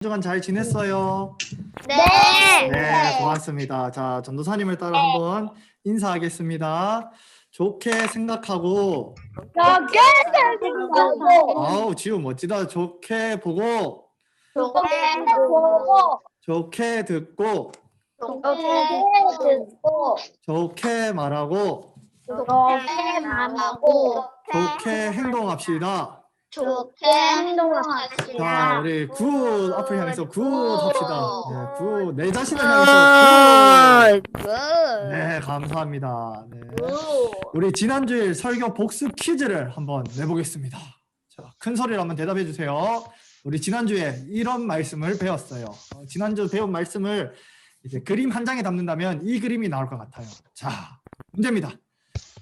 주간 잘 지냈어요? 네. 네, 고맙습니다. 자, 전도사님을 따라 한번 인사하겠습니다. 좋게 생각하고, 좋게 생각하고 아우, 지우 멋지다. 좋게 보고, 좋게 보고 좋게 듣고, 좋게 듣고 좋게 말하고, 좋게 말하고 좋게 행동합시다. 좋게 행동합시다. 자, 우리 굿 앞을 향해서 굿 합시다. 네, 굿. 내 자신을 향해서 굿. 네, 감사합니다. 네. 우리 지난주에 설교 복습 퀴즈를 한번 내보겠습니다. 자, 큰 소리로 한번 대답해 주세요. 우리 지난주에 이런 말씀을 배웠어요. 지난주 배운 말씀을 이제 그림 한 장에 담는다면 이 그림이 나올 것 같아요. 자, 문제입니다.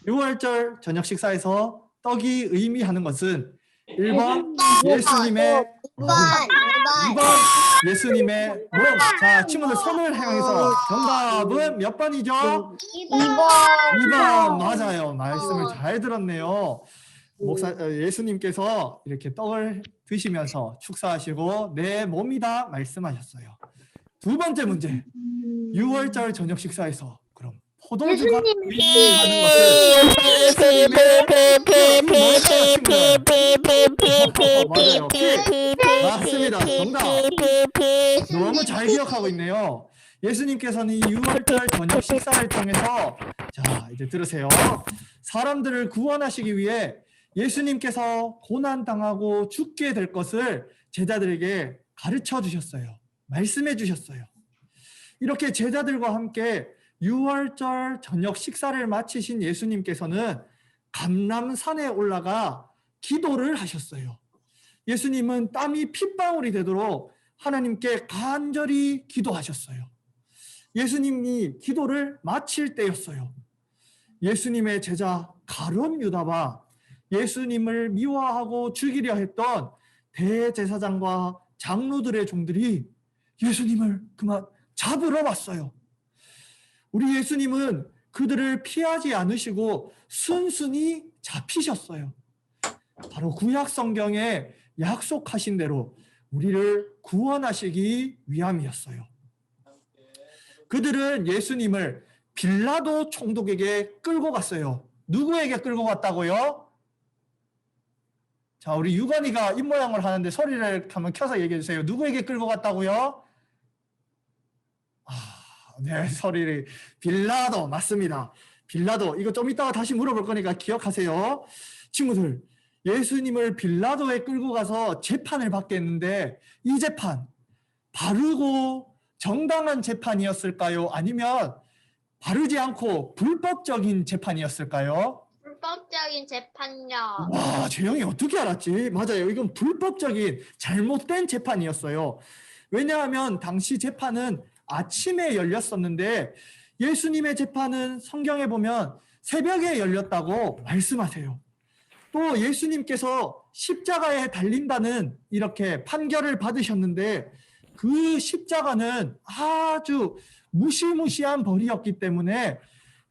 6월절 저녁 식사에서 떡이 의미하는 것은 1번 예수님의 2번 예수님의 몸. 자, 친구들 손을 향해서 정답은 몇 번이죠? 2번 맞아요. 말씀을 잘 들었네요. 예수님께서 이렇게 떡을 드시면서 축사하시고 내 몸이다 말씀하셨어요. 두 번째 문제. 6월절 저녁 식사에서 그럼 포도주가 의미하는 것을 맞아요. 맞습니다. 정답. 너무 잘 기억하고 있네요. 예수님께서는 이 6월절 저녁 식사를 통해서 자, 이제 들으세요. 사람들을 구원하시기 위해 예수님께서 고난당하고 죽게 될 것을 제자들에게 가르쳐 주셨어요. 말씀해 주셨어요. 이렇게 제자들과 함께 6월절 저녁 식사를 마치신 예수님께서는 감람산에 올라가 기도를 하셨어요. 예수님은 땀이 핏방울이 되도록 하나님께 간절히 기도하셨어요. 예수님이 기도를 마칠 때였어요. 예수님의 제자 가룟 유다와 예수님을 미워하고 죽이려 했던 대제사장과 장로들의 종들이 예수님을 그만 잡으러 왔어요. 우리 예수님은 그들을 피하지 않으시고 순순히 잡히셨어요. 바로 구약 성경에 약속하신 대로 우리를 구원하시기 위함이었어요. 그들은 예수님을 빌라도 총독에게 끌고 갔어요. 누구에게 끌고 갔다고요? 자, 우리 유건이가 입모양을 하는데 소리를 한번 켜서 얘기해 주세요. 누구에게 끌고 갔다고요? 네, 소리를 빌라도 맞습니다. 빌라도 이거 좀 이따가 다시 물어볼 거니까 기억하세요. 친구들, 예수님을 빌라도에 끌고 가서 재판을 받게 했는데 이 재판 바르고 정당한 재판이었을까요? 아니면 바르지 않고 불법적인 재판이었을까요? 불법적인 재판요. 와, 재영이 어떻게 알았지? 맞아요. 이건 불법적인 잘못된 재판이었어요. 왜냐하면 당시 재판은 아침에 열렸었는데 예수님의 재판은 성경에 보면 새벽에 열렸다고 말씀하세요. 또 예수님께서 십자가에 달린다는 이렇게 판결을 받으셨는데 그 십자가는 아주 무시무시한 벌이었기 때문에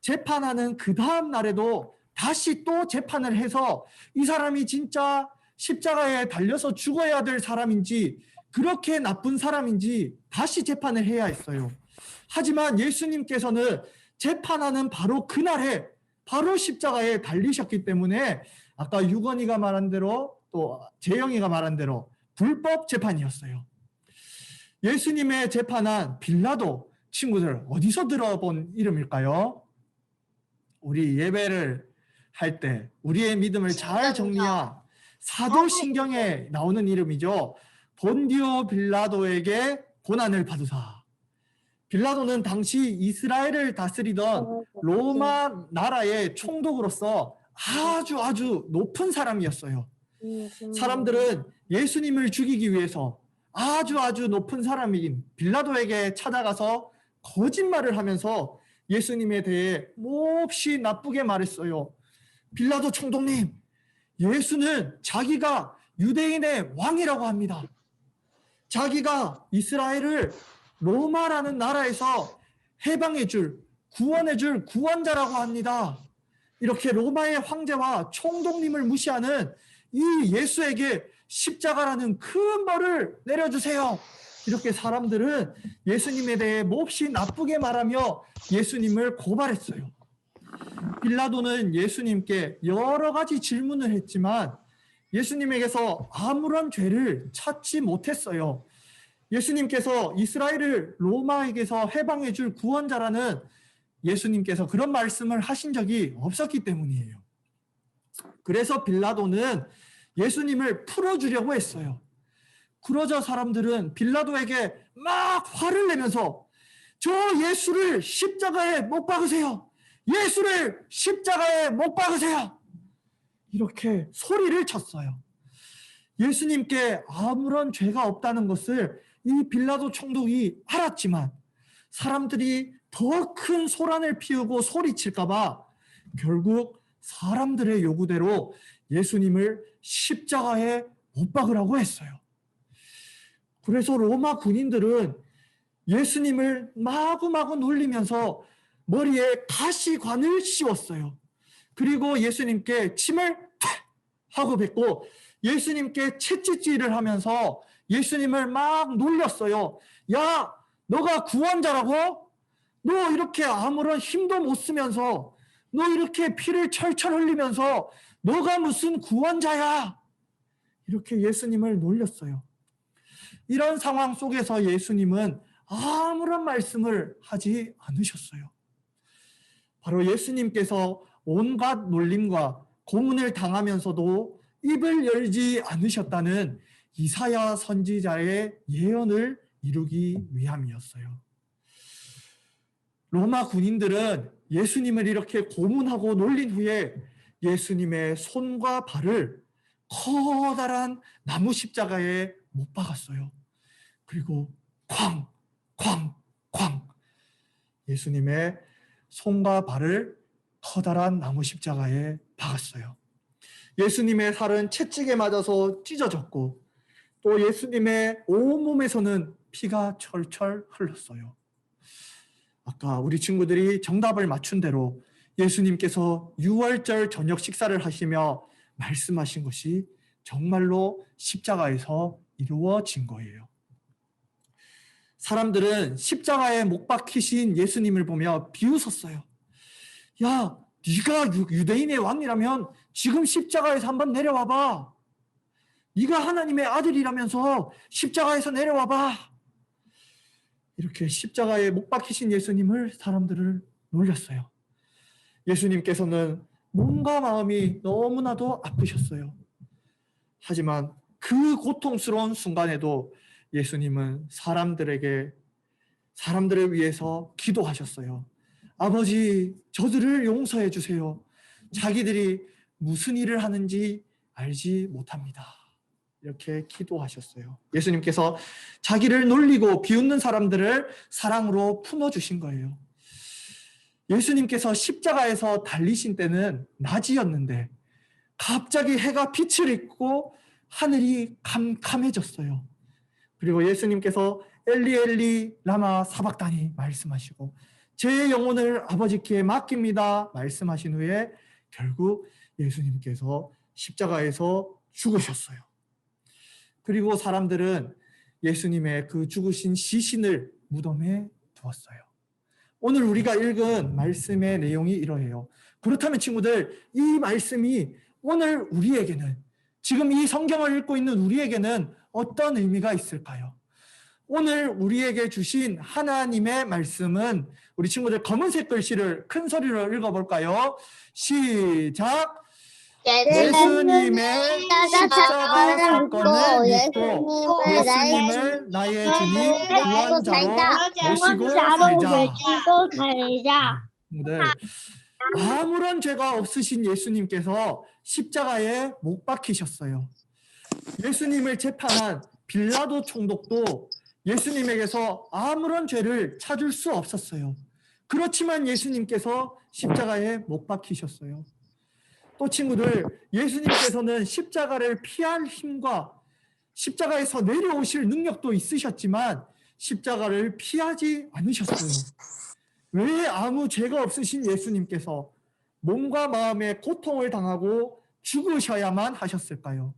재판하는 그 다음 날에도 다시 또 재판을 해서 이 사람이 진짜 십자가에 달려서 죽어야 될 사람인지 그렇게 나쁜 사람인지 다시 재판을 해야 했어요. 하지만 예수님께서는 재판하는 바로 그날에 바로 십자가에 달리셨기 때문에 아까 유건이가 말한 대로 또 재영이가 말한 대로 불법 재판이었어요. 예수님의 재판한 빌라도 친구들 어디서 들어본 이름일까요? 우리 예배를 할 때 우리의 믿음을 잘 정리한 사도신경에 나오는 이름이죠. 본디오 빌라도에게 고난을 받으사. 빌라도는 당시 이스라엘을 다스리던 로마 나라의 총독으로서 아주 높은 사람이었어요. 사람들은 예수님을 죽이기 위해서 아주 높은 사람인 빌라도에게 찾아가서 거짓말을 하면서 예수님에 대해 몹시 나쁘게 말했어요. 빌라도 총독님, 예수는 자기가 유대인의 왕이라고 합니다. 자기가 이스라엘을 로마라는 나라에서 해방해줄, 구원해줄 구원자라고 합니다. 이렇게 로마의 황제와 총독님을 무시하는 이 예수에게 십자가라는 큰 벌을 내려주세요 이렇게 사람들은 예수님에 대해 몹시 나쁘게 말하며 예수님을 고발했어요. 빌라도는 예수님께 여러 가지 질문을 했지만 예수님에게서 아무런 죄를 찾지 못했어요. 예수님께서 이스라엘을 로마에게서 해방해 줄 구원자라는 예수님께서 그런 말씀을 하신 적이 없었기 때문이에요. 그래서 빌라도는 예수님을 풀어주려고 했어요. 그러자 사람들은 빌라도에게 막 화를 내면서 저 예수를 십자가에 못 박으세요. 예수를 십자가에 못 박으세요. 이렇게 소리를 쳤어요. 예수님께 아무런 죄가 없다는 것을 이 빌라도 총독이 알았지만 사람들이 더 큰 소란을 피우고 소리칠까 봐 결국 사람들의 요구대로 예수님을 십자가에 못 박으라고 했어요. 그래서 로마 군인들은 예수님을 마구마구 놀리면서 머리에 가시관을 씌웠어요. 그리고 예수님께 침을 하고 뱉고 예수님께 채찍질을 하면서 예수님을 막 놀렸어요. 야, 너가 구원자라고? 너 이렇게 아무런 힘도 못 쓰면서 너 이렇게 피를 철철 흘리면서 너가 무슨 구원자야? 이렇게 예수님을 놀렸어요. 이런 상황 속에서 예수님은 아무런 말씀을 하지 않으셨어요. 바로 예수님께서 온갖 놀림과 고문을 당하면서도 입을 열지 않으셨다는 이사야 선지자의 예언을 이루기 위함이었어요. 로마 군인들은 예수님을 이렇게 고문하고 놀린 후에 예수님의 손과 발을 커다란 나무 십자가에 못 박았어요. 그리고 쾅, 쾅, 쾅 예수님의 손과 발을 커다란 나무 십자가에 박았어요. 예수님의 살은 채찍에 맞아서 찢어졌고 또 예수님의 온몸에서는 피가 철철 흘렀어요. 아까 우리 친구들이 정답을 맞춘 대로 예수님께서 유월절 저녁 식사를 하시며 말씀하신 것이 정말로 십자가에서 이루어진 거예요. 사람들은 십자가에 못 박히신 예수님을 보며 비웃었어요. 야, 네가 유대인의 왕이라면 지금 십자가에서 한번 내려와 봐. 네가 하나님의 아들이라면서 십자가에서 내려와 봐. 이렇게 십자가에 못 박히신 예수님을 사람들을 놀렸어요. 예수님께서는 몸과 마음이 너무나도 아프셨어요. 하지만 그 고통스러운 순간에도 예수님은 사람들을 위해서 기도하셨어요. 아버지, 저들을 용서해 주세요. 자기들이 무슨 일을 하는지 알지 못합니다. 이렇게 기도하셨어요. 예수님께서 자기를 놀리고 비웃는 사람들을 사랑으로 품어주신 거예요. 예수님께서 십자가에서 달리신 때는 낮이었는데 갑자기 해가 빛을 잃고 하늘이 캄캄해졌어요. 그리고 예수님께서 엘리 엘리 라마 사박다니 말씀하시고 제 영혼을 아버지께 맡깁니다 말씀하신 후에 결국 예수님께서 십자가에서 죽으셨어요. 그리고 사람들은 예수님의 그 죽으신 시신을 무덤에 두었어요. 오늘 우리가 읽은 말씀의 내용이 이러해요. 그렇다면 친구들, 이 말씀이 오늘 우리에게는, 지금 이 성경을 읽고 있는 우리에게는 어떤 의미가 있을까요? 오늘 우리에게 주신 하나님의 말씀은, 우리 친구들 검은색 글씨를 큰 소리로 읽어볼까요? 시작! 예수님의 십자가 사건을 믿고 예수님을 나의 주님 구원자로 모시고 살자. 네. 아무런 죄가 없으신 예수님께서 십자가에 못 박히셨어요. 예수님을 재판한 빌라도 총독도 예수님에게서 아무런 죄를 찾을 수 없었어요. 그렇지만 예수님께서 십자가에 못 박히셨어요. 또 친구들, 예수님께서는 십자가를 피할 힘과 십자가에서 내려오실 능력도 있으셨지만 십자가를 피하지 않으셨어요. 왜 아무 죄가 없으신 예수님께서 몸과 마음의 고통을 당하고 죽으셔야만 하셨을까요?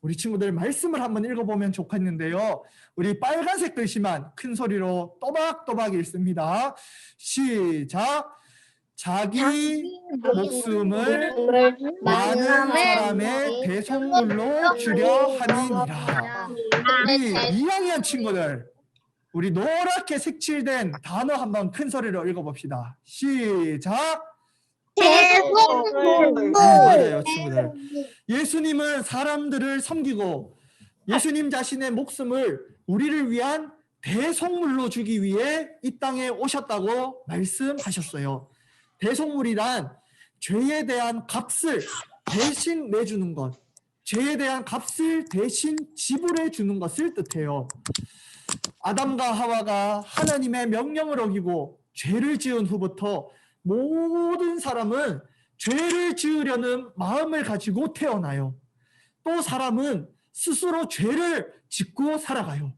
우리 친구들 말씀을 한번 읽어보면 좋겠는데요. 우리 빨간색 글씨만 큰 소리로 또박또박 읽습니다. 시작. 자기 목숨을 많은 사람의 대속물로 주려 함이니라. 우리 2학년 친구들, 우리 노랗게 색칠된 단어 한번 큰 소리로 읽어봅시다. 시작. 맞아요, 친구들. 예수님은 사람들을 섬기고 예수님 자신의 목숨을 우리를 위한 대속물로 주기 위해 이 땅에 오셨다고 말씀하셨어요. 대속물이란 죄에 대한 값을 대신 내주는 것, 죄에 대한 값을 대신 지불해 주는 것을 뜻해요. 아담과 하와가 하나님의 명령을 어기고 죄를 지은 후부터 모든 사람은 죄를 지으려는 마음을 가지고 태어나요. 또 사람은 스스로 죄를 짓고 살아가요.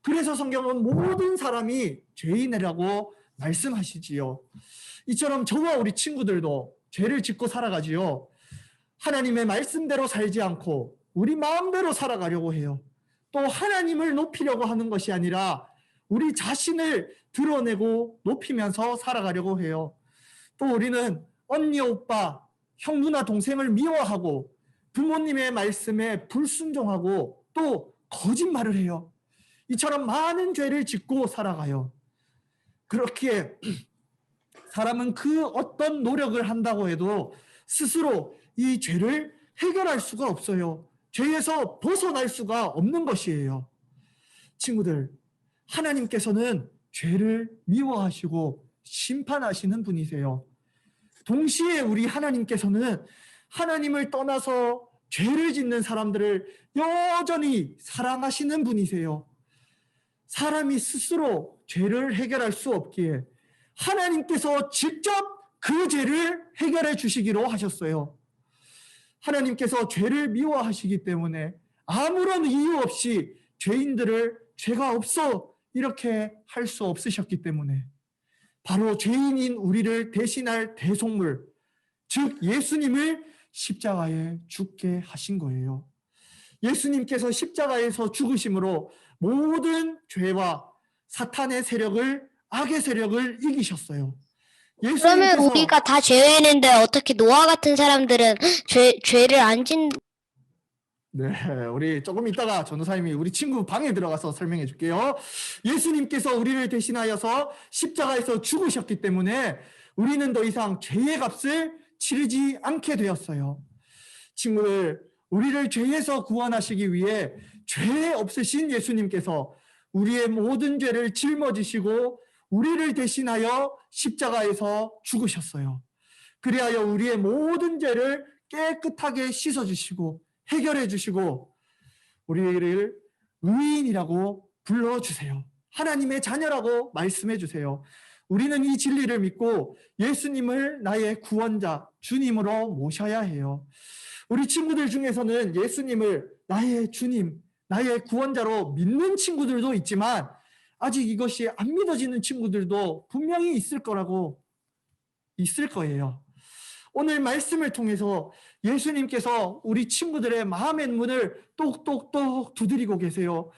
그래서 성경은 모든 사람이 죄인이라고 말씀하시지요. 이처럼 저와 우리 친구들도 죄를 짓고 살아가지요. 하나님의 말씀대로 살지 않고 우리 마음대로 살아가려고 해요. 또 하나님을 높이려고 하는 것이 아니라 우리 자신을 드러내고 높이면서 살아가려고 해요. 또 우리는 언니, 오빠, 형, 누나, 동생을 미워하고 부모님의 말씀에 불순종하고 또 거짓말을 해요. 이처럼 많은 죄를 짓고 살아가요. 그렇기에 사람은 그 어떤 노력을 한다고 해도 스스로 이 죄를 해결할 수가 없어요. 죄에서 벗어날 수가 없는 것이에요. 친구들, 하나님께서는 죄를 미워하시고 심판하시는 분이세요. 동시에 우리 하나님께서는 하나님을 떠나서 죄를 짓는 사람들을 여전히 사랑하시는 분이세요. 사람이 스스로 죄를 해결할 수 없기에 하나님께서 직접 그 죄를 해결해 주시기로 하셨어요. 하나님께서 죄를 미워하시기 때문에 아무런 이유 없이 죄인들을 죄가 없어 이렇게 할 수 없으셨기 때문에 바로 죄인인 우리를 대신할 대속물, 즉 예수님을 십자가에 죽게 하신 거예요. 예수님께서 십자가에서 죽으심으로 모든 죄와 사탄의 세력을, 악의 세력을 이기셨어요. 그러면 우리가 다 죄인인데 어떻게 노아 같은 사람들은 죄를 안 짓? 네, 우리 조금 이따가 전도사님이 우리 친구 방에 들어가서 설명해 줄게요. 예수님께서 우리를 대신하여서 십자가에서 죽으셨기 때문에 우리는 더 이상 죄의 값을 치르지 않게 되었어요. 친구들, 우리를 죄에서 구원하시기 위해 죄 없으신 예수님께서 우리의 모든 죄를 짊어지시고 우리를 대신하여 십자가에서 죽으셨어요. 그리하여 우리의 모든 죄를 깨끗하게 씻어주시고 해결해 주시고 우리를 의인이라고 불러주세요. 하나님의 자녀라고 말씀해 주세요. 우리는 이 진리를 믿고 예수님을 나의 구원자, 주님으로 모셔야 해요. 우리 친구들 중에서는 예수님을 나의 주님, 나의 구원자로 믿는 친구들도 있지만 아직 이것이 안 믿어지는 친구들도 분명히 있을 거예요. 오늘 말씀을 통해서 예수님께서 우리 친구들의 마음의 문을 똑똑똑 두드리고 계세요.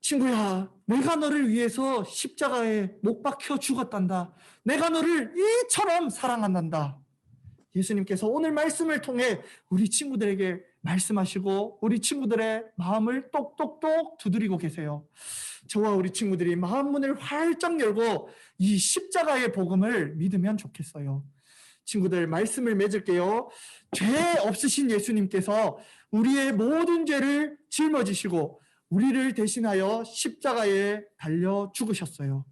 친구야, 내가 너를 위해서 십자가에 못 박혀 죽었단다. 내가 너를 이처럼 사랑한단다. 예수님께서 오늘 말씀을 통해 우리 친구들에게 말씀하시고 우리 친구들의 마음을 똑똑똑 두드리고 계세요. 저와 우리 친구들이 마음 문을 활짝 열고 이 십자가의 복음을 믿으면 좋겠어요. 친구들, 말씀을 맺을게요. 죄 없으신 예수님께서 우리의 모든 죄를 짊어지시고 우리를 대신하여 십자가에 달려 죽으셨어요.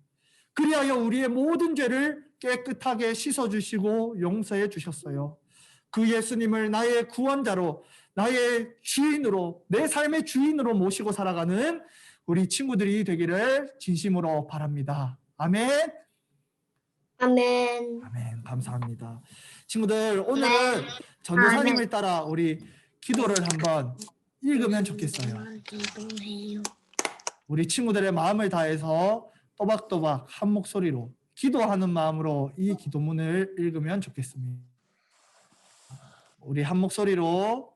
그리하여 우리의 모든 죄를 깨끗하게 씻어주시고 용서해 주셨어요. 그 예수님을 나의 구원자로, 나의 주인으로, 내 삶의 주인으로 모시고 살아가는 우리 친구들이 되기를 진심으로 바랍니다. 아멘. 아멘. 아멘. 감사합니다. 친구들, 오늘은 전도사님을 따라 우리 기도를 한번 읽으면 좋겠어요. 우리 친구들의 마음을 다해서 또박또박 한 목소리로 기도하는 마음으로 이 기도문을 읽으면 좋겠습니다. 우리 한 목소리로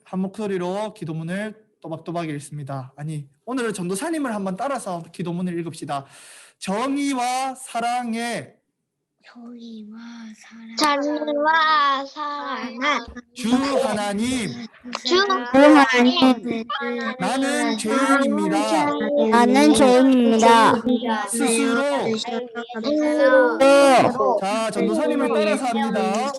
한 목소리로 기도문을 또박또박 읽습니다. 아니, 오늘은 전도사님을 한번 따라서 기도문을 읽읍시다. 정의와 사랑의 자유와 사랑한 주 하나님, 하나님, 나는 죄인입니다. 나는 죄인입니다. 스스로 자, 전도사님을 따라서 합니다.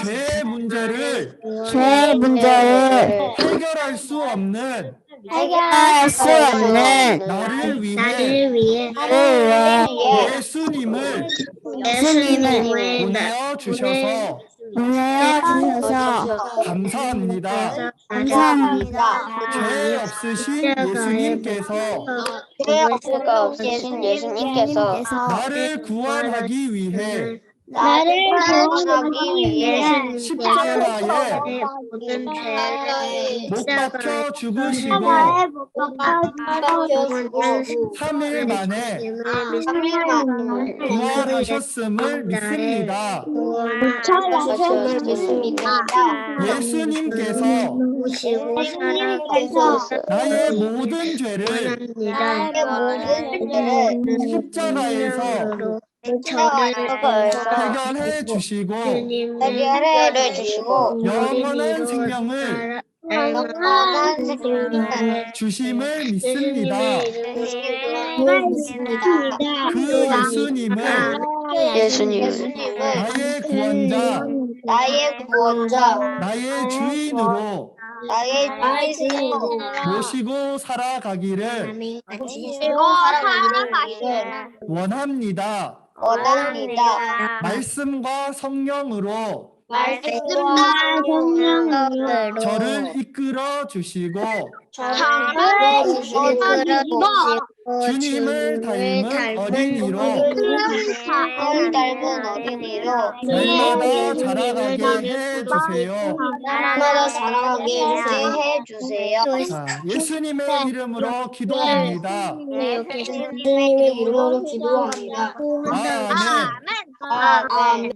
죄 문제를 죄의 문제를 해결할 수 없는 해결할 수 없는 나를 위해 나를 위해 예수님을 예수님을 보내어 주셔서 보내어 주셔서 감사합니다. 감사합니다. 죄 없으신 예수님께서 죄 없으신 예수님께서 나를 구원하기 위해 나를 구원하기 위해 십자가에 모든 못 박혀 죽으시고 3일 만에 부활하셨음을 믿습니다. 예수님께서 나의 모든 죄를 십자가에서 해결해 주시고 영원한 생명을 주심을 믿습니다. 그 예수님을 나의 구원자, 나의 주인으로 모시고 살아가기를 원합니다. 말씀과 성령으로 저를 이끌어 주시고 주님을 닮은 어린이로 날마다 자라가게 해주세요. 자, 예수님의 이름으로 기도합니다. 아멘.